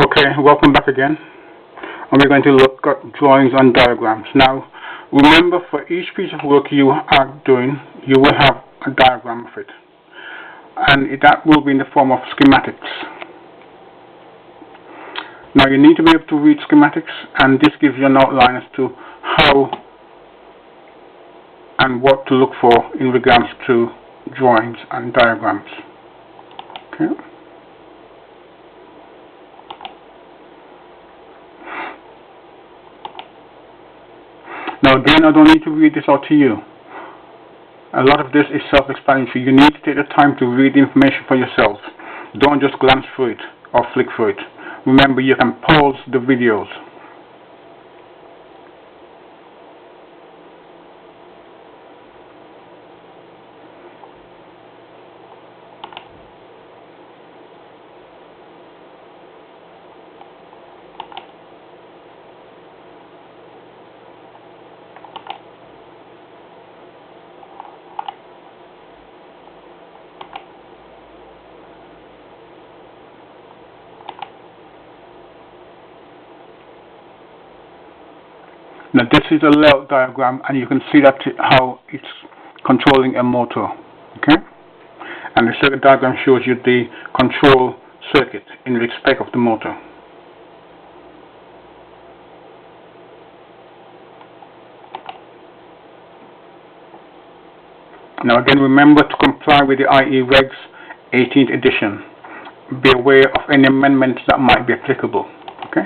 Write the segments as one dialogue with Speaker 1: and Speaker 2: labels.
Speaker 1: Okay, welcome back again. And we're going to look at drawings and diagrams. Now, remember, for each piece of work you are doing, you will have a diagram of it. And that will be in the form of schematics. Now, you need to be able to read schematics, and this gives you an outline as to how and what to look for in regards to drawings and diagrams. Okay. Now again, I don't need to read this out to you. A lot of this is self-explanatory. You need to take the time to read the information for yourself. Don't just glance through it or flick through it. Remember, you can pause the videos. Now this is a layout diagram, and you can see that how it's controlling a motor. Okay, and the circuit diagram shows you the control circuit in respect of the motor. Now again, remember to comply with the IE Regs 18th edition. Be aware of any amendments that might be applicable. Okay.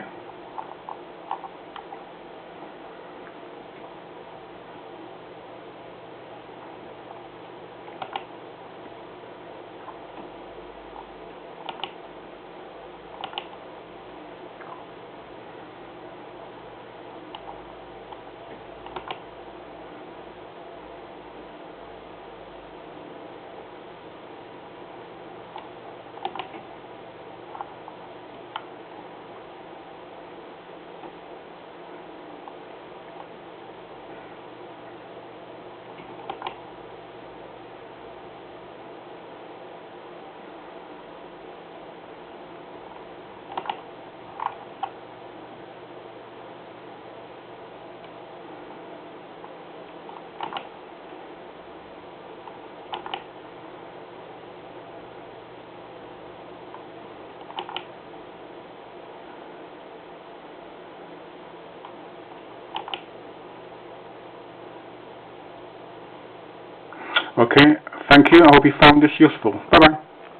Speaker 1: Okay, thank you. I hope you found this useful. Bye-bye.